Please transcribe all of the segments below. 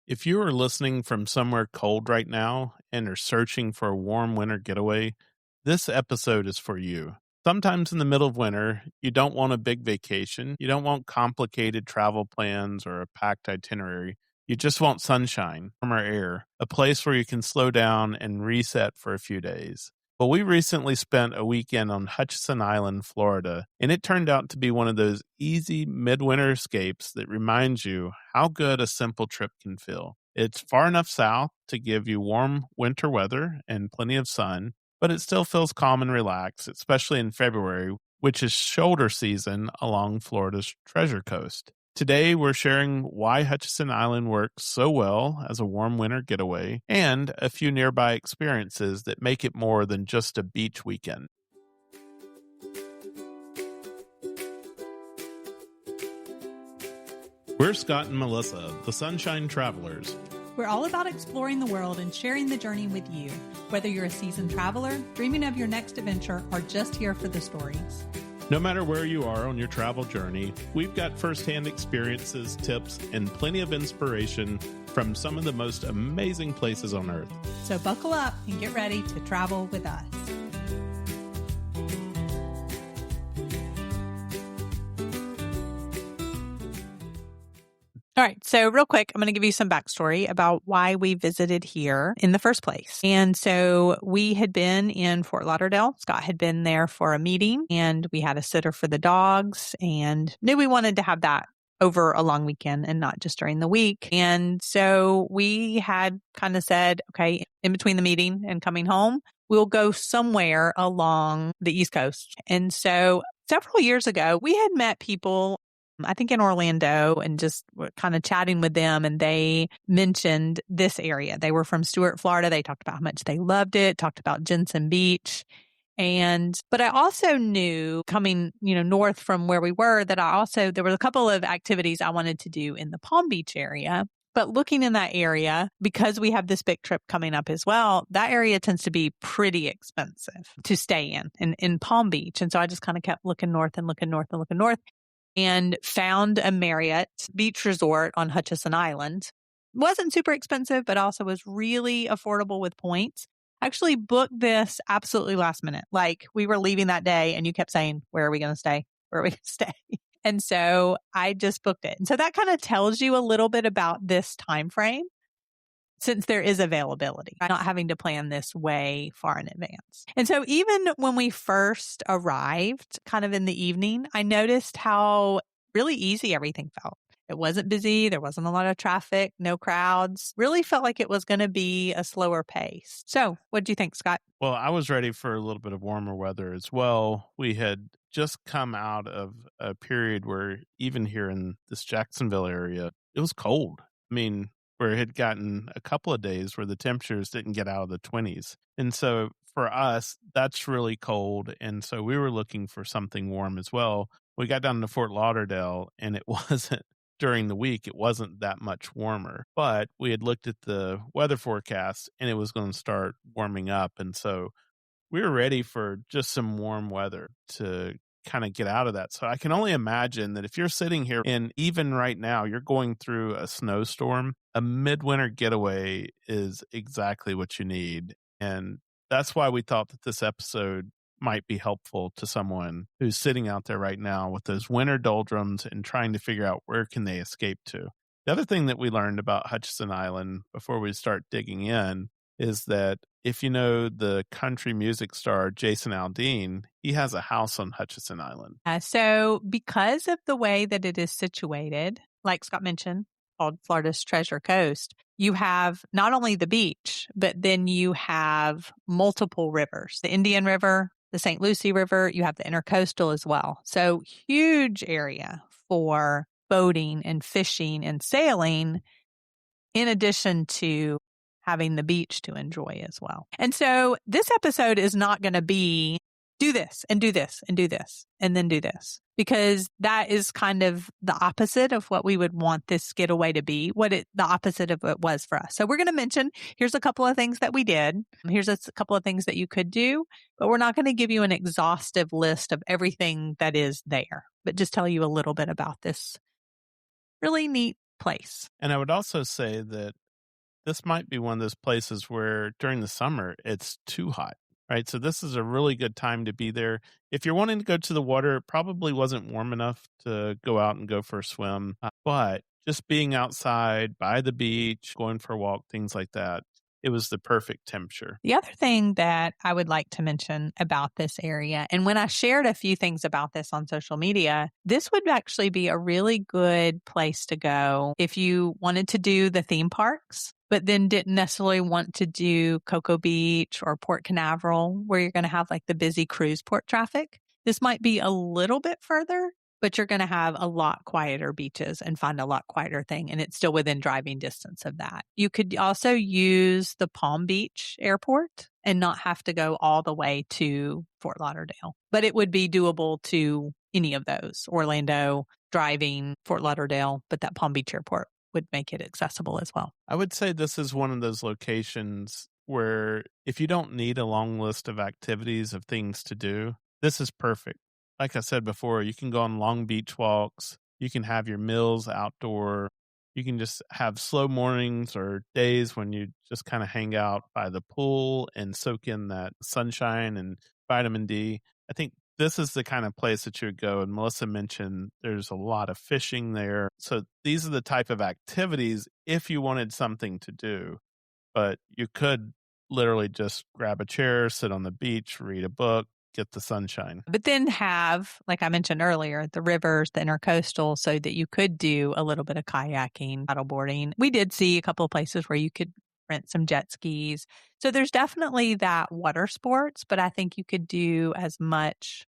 If you are listening from somewhere cold right now and are searching for a warm winter getaway, this episode is for you. Sometimes in the middle of winter, you don't want a big vacation. You don't want complicated travel plans or a packed itinerary. You just want sunshine from our air, a place where you can slow down and reset for a few days. Well, we recently spent a weekend on Hutchinson Island, Florida, and it turned out to be one of those easy midwinter escapes that reminds you how good a simple trip can feel. It's far enough south to give you warm winter weather and plenty of sun, but it still feels calm and relaxed, especially in February, which is shoulder season along Florida's Treasure Coast. Today, we're sharing why Hutchinson Island works so well as a warm winter getaway and a few nearby experiences that make it more than just a beach weekend. We're Scott and Melissa, the Sunshine Travelers. We're all about exploring the world and sharing the journey with you, whether you're a seasoned traveler, dreaming of your next adventure, or just here for the stories. No matter where you are on your travel journey, we've got firsthand experiences, tips, and plenty of inspiration from some of the most amazing places on Earth. So buckle up and get ready to travel with us. All right, so real quick, I'm going to give you some backstory about why we visited here in the first place. And so we had been in Fort Lauderdale. Scott had been there for a meeting, and we had a sitter for the dogs and knew we wanted to have that over a long weekend and not just during the week. And so we had kind of said, okay, in between the meeting and coming home, we'll go somewhere along the East Coast. And so several years ago, we had met people, I think in Orlando, and just kind of chatting with them, and they mentioned this area. They were from Stuart, Florida. They talked about how much they loved it, talked about Jensen Beach. But I also knew coming, north from where we were that there were a couple of activities I wanted to do in the Palm Beach area. But looking in that area, because we have this big trip coming up as well, that area tends to be pretty expensive to stay in Palm Beach. And so I just kind of kept looking north and looking north and looking north, and found a Marriott beach resort on Hutchinson Island. Wasn't super expensive, but also was really affordable with points. Actually booked this absolutely last minute. Like, we were leaving that day and you kept saying, where are we going to stay? Where are we going to stay? And so I just booked it. And so that kind of tells you a little bit about this time frame, since there is availability, not having to plan this way far in advance. And so even when we first arrived, kind of in the evening, I noticed how really easy everything felt. It wasn't busy. There wasn't a lot of traffic, no crowds. Really felt like it was going to be a slower pace. So what do you think, Scott? Well, I was ready for a little bit of warmer weather as well. We had just come out of a period where even here in this Jacksonville area, it was cold. I mean, where it had gotten a couple of days where the temperatures didn't get out of the 20s. And so for us, that's really cold. And so we were looking for something warm as well. We got down to Fort Lauderdale, and it wasn't during the week, it wasn't that much warmer. But we had looked at the weather forecast, and it was going to start warming up. And so we were ready for just some warm weather to kind of get out of that. So I can only imagine that if you're sitting here and even right now you're going through a snowstorm, a midwinter getaway is exactly what you need. And that's why we thought that this episode might be helpful to someone who's sitting out there right now with those winter doldrums and trying to figure out where can they escape to. The other thing that we learned about Hutchinson Island before we start digging in is that if you know the country music star Jason Aldean, he has a house on Hutchinson Island. So because of the way that it is situated, like Scott mentioned, called Florida's Treasure Coast, you have not only the beach, but then you have multiple rivers, the Indian River, the St. Lucie River, you have the Intercoastal as well. So huge area for boating and fishing and sailing, in addition to having the beach to enjoy as well. And so this episode is not going to be do this and do this and do this and then do this, because that is kind of the opposite of what we would want this getaway to be, the opposite of what it was for us. So we're going to mention, here's a couple of things that we did. Here's a couple of things that you could do, but we're not going to give you an exhaustive list of everything that is there, but just tell you a little bit about this really neat place. And I would also say that this might be one of those places where during the summer it's too hot, right? So this is a really good time to be there. If you're wanting to go to the water, it probably wasn't warm enough to go out and go for a swim. But just being outside by the beach, going for a walk, things like that, it was the perfect temperature. The other thing that I would like to mention about this area, and when I shared a few things about this on social media, this would actually be a really good place to go if you wanted to do the theme parks, but then didn't necessarily want to do Cocoa Beach or Port Canaveral, where you're going to have like the busy cruise port traffic. This might be a little bit further, but you're going to have a lot quieter beaches and find a lot quieter thing. And it's still within driving distance of that. You could also use the Palm Beach airport and not have to go all the way to Fort Lauderdale, but it would be doable to any of those, Orlando, driving, Fort Lauderdale, but that Palm Beach airport would make it accessible as well. I would say this is one of those locations where if you don't need a long list of activities of things to do, this is perfect. Like I said before, you can go on long beach walks. You can have your meals outdoor. You can just have slow mornings or days when you just kind of hang out by the pool and soak in that sunshine and vitamin D. I think this is the kind of place that you would go. And Melissa mentioned there's a lot of fishing there. So these are the type of activities if you wanted something to do, but you could literally just grab a chair, sit on the beach, read a book, get the sunshine. But then have, like I mentioned earlier, the rivers, the intercoastal, so that you could do a little bit of kayaking, paddleboarding. We did see a couple of places where you could rent some jet skis. So there's definitely that water sports, but I think you could do as much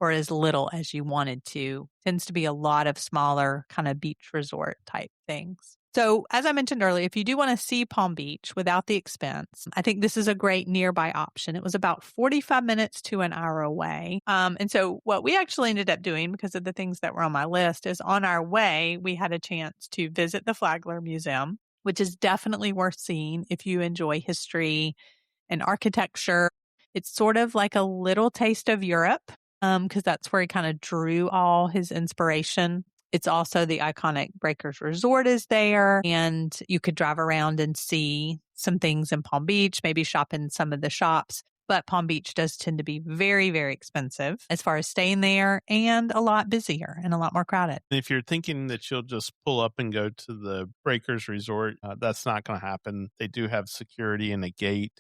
or as little as you wanted to. Tends to be a lot of smaller kind of beach resort type things. So as I mentioned earlier, if you do want to see Palm Beach without the expense, I think this is a great nearby option. It was about 45 minutes to an hour away. And so what we actually ended up doing, because of the things that were on my list, is on our way, we had a chance to visit the Flagler Museum, which is definitely worth seeing if you enjoy history and architecture. It's sort of like a little taste of Europe, because that's where he kind of drew all his inspiration. It's also the iconic Breakers Resort is there, and you could drive around and see some things in Palm Beach, maybe shop in some of the shops. But Palm Beach does tend to be very, very expensive as far as staying there and a lot busier and a lot more crowded. If you're thinking that you'll just pull up and go to the Breakers Resort, that's not going to happen. They do have security and a gate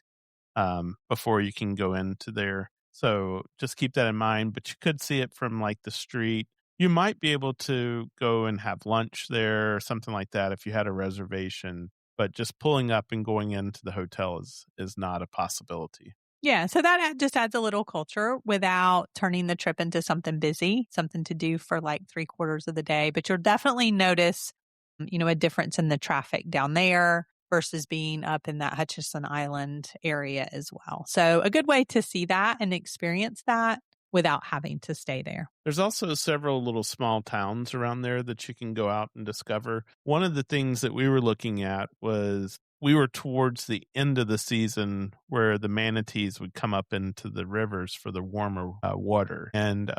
before you can go into there. So just keep that in mind. But you could see it from like the street. You might be able to go and have lunch there or something like that if you had a reservation. But just pulling up and going into the hotel is not a possibility. Yeah, so that just adds a little culture without turning the trip into something busy, something to do for like 3/4 of the day. But you'll definitely notice, a difference in the traffic down there versus being up in that Hutchinson Island area as well. So a good way to see that and experience that without having to stay there. There's also several little small towns around there that you can go out and discover. One of the things that we were looking at was we were towards the end of the season where the manatees would come up into the rivers for the warmer water. And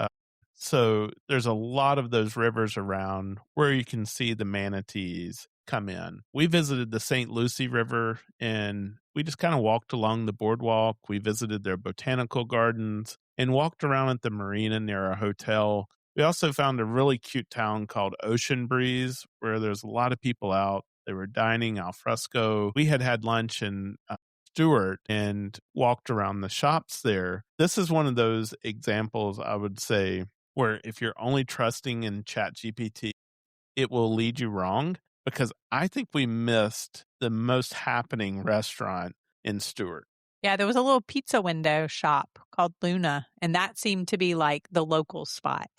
so there's a lot of those rivers around where you can see the manatees come in. We visited the St. Lucie River and we just kind of walked along the boardwalk. We visited their botanical gardens and walked around at the marina near our hotel. We also found a really cute town called Ocean Breeze where there's a lot of people out. They were dining al fresco. We had lunch in Stewart and walked around the shops there. This is one of those examples, I would say, where if you're only trusting in ChatGPT, it will lead you wrong because I think we missed the most happening restaurant in Stewart. Yeah, there was a little pizza window shop called Luna, and that seemed to be like the local spot.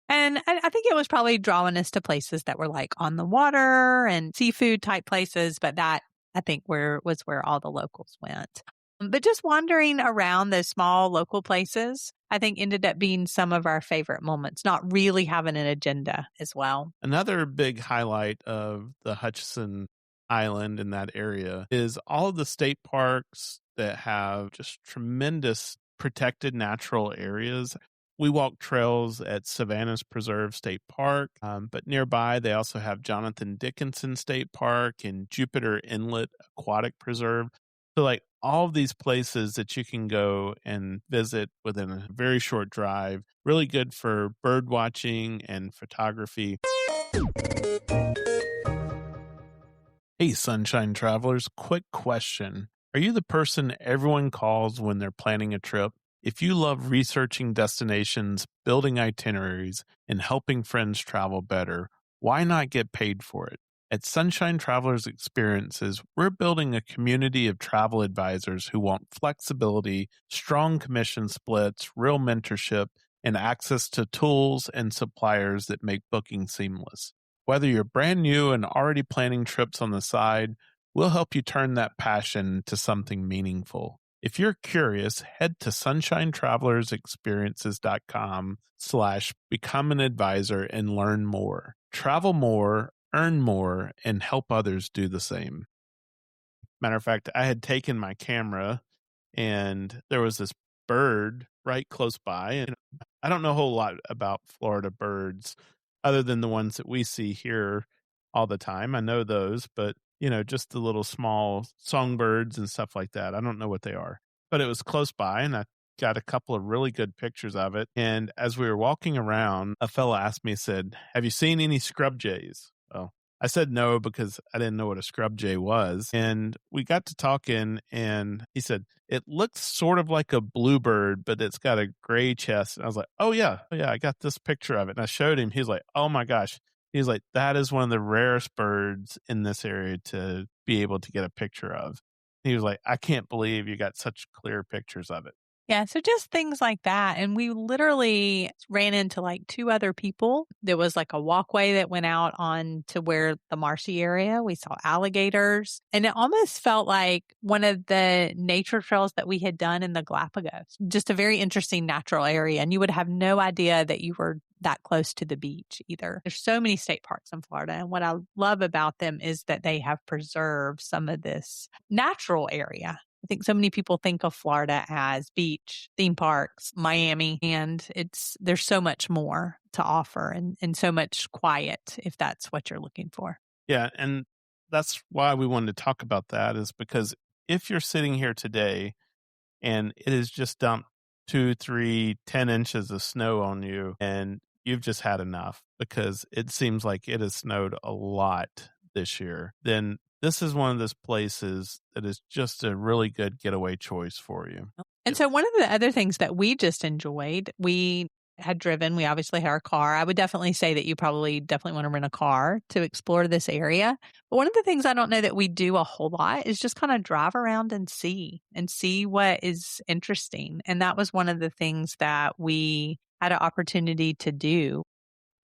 And I think it was probably drawing us to places that were like on the water and seafood type places, but that I think was where all the locals went. But just wandering around those small local places, I think ended up being some of our favorite moments, not really having an agenda as well. Another big highlight of the Hutchinson Island in that area is all of the state parks that have just tremendous protected natural areas. We walked trails at Savannah's Preserve State Park, but nearby they also have Jonathan Dickinson State Park and Jupiter Inlet Aquatic Preserve. So, like all of these places that you can go and visit within a very short drive, really good for bird watching and photography. Hey, Sunshine Travelers, quick question. Are you the person everyone calls when they're planning a trip? If you love researching destinations, building itineraries, and helping friends travel better, why not get paid for it? At Sunshine Travelers Experiences, we're building a community of travel advisors who want flexibility, strong commission splits, real mentorship, and access to tools and suppliers that make booking seamless. Whether you're brand new and already planning trips on the side, we'll help you turn that passion into something meaningful. If you're curious, head to sunshinetravelersexperiences.com/become an advisor and learn more. Travel more, earn more, and help others do the same. Matter of fact, I had taken my camera and there was this bird right close by. And I don't know a whole lot about Florida birds other than the ones that we see here all the time. I know those, but just the little small songbirds and stuff like that. I don't know what they are, but it was close by and I got a couple of really good pictures of it. And as we were walking around, a fella asked me, said, "Have you seen any scrub jays?" Well, I said no because I didn't know what a scrub jay was. And we got to talking and he said, "It looks sort of like a bluebird, but it's got a gray chest." And I was like, oh yeah, I got this picture of it. And I showed him. He's like, "Oh my gosh." He's like, "That is one of the rarest birds in this area to be able to get a picture of." He was like, "I can't believe you got such clear pictures of it." Yeah, so just things like that. And we literally ran into like two other people. There was like a walkway that went out on to where the marshy area. We saw alligators. And it almost felt like one of the nature trails that we had done in the Galapagos. Just a very interesting natural area. And you would have no idea that you were that close to the beach either. There's so many state parks in Florida. And what I love about them is that they have preserved some of this natural area. I think so many people think of Florida as beach, theme parks, Miami, and there's so much more to offer and so much quiet if that's what you're looking for. Yeah, and that's why we wanted to talk about that is because if you're sitting here today and it has just dumped 2, 3, 10 inches of snow on you and you've just had enough because it seems like it has snowed a lot this year, then this is one of those places that is just a really good getaway choice for you. And so one of the other things that we just enjoyed, we had driven, we obviously had our car. I would definitely say that you definitely want to rent a car to explore this area. But one of the things I don't know that we do a whole lot is just kind of drive around and see what is interesting. And that was one of the things that we had an opportunity to do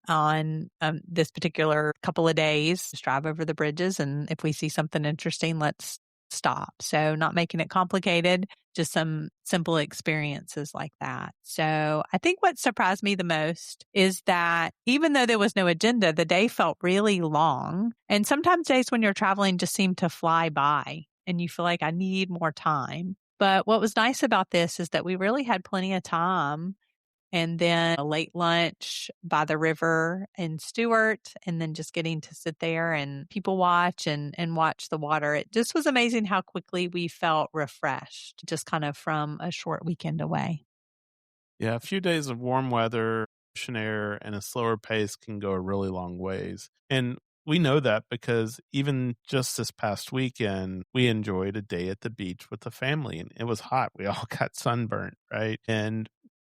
on this particular couple of days. Just drive over the bridges, and if we see something interesting, let's stop. So not making it complicated, just some simple experiences like that. So I think what surprised me the most is that even though there was no agenda, the day felt really long. And sometimes days when you're traveling just seem to fly by and you feel like I need more time. But what was nice about this is that we really had plenty of time. And then a late lunch by the river in Stewart, and then just getting to sit there and people watch and watch the water. It just was amazing how quickly we felt refreshed, just kind of from a short weekend away. Yeah, a few days of warm weather, ocean air, and a slower pace can go a really long ways. And we know that because even just this past weekend, we enjoyed a day at the beach with the family and it was hot. We all got sunburnt, right? And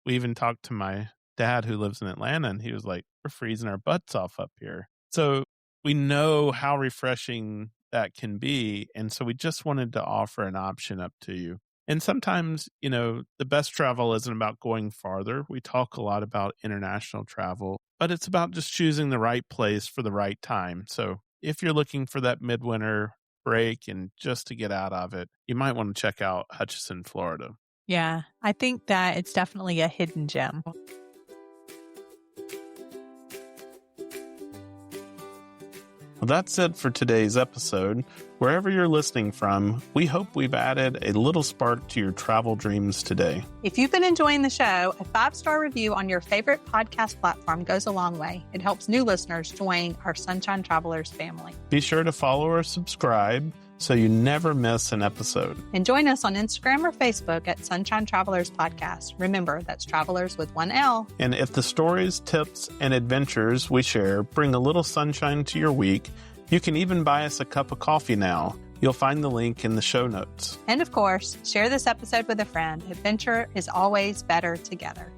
we even talked to my dad who lives in Atlanta and he was like, "We're freezing our butts off up here." So we know how refreshing that can be. And so we just wanted to offer an option up to you. And sometimes, the best travel isn't about going farther. We talk a lot about international travel, but it's about just choosing the right place for the right time. So if you're looking for that midwinter break and just to get out of it, you might want to check out Hutchinson, Florida. Yeah, I think that it's definitely a hidden gem. Well, that's it for today's episode. Wherever you're listening from, we hope we've added a little spark to your travel dreams today. If you've been enjoying the show, a 5-star review on your favorite podcast platform goes a long way. It helps new listeners join our Sunshine Travelers family. Be sure to follow or subscribe so you never miss an episode. And join us on Instagram or Facebook at Sunshine Travelers Podcast. Remember, that's Travelers with 1 L. And if the stories, tips, and adventures we share bring a little sunshine to your week, you can even buy us a cup of coffee now. You'll find the link in the show notes. And of course, share this episode with a friend. Adventure is always better together.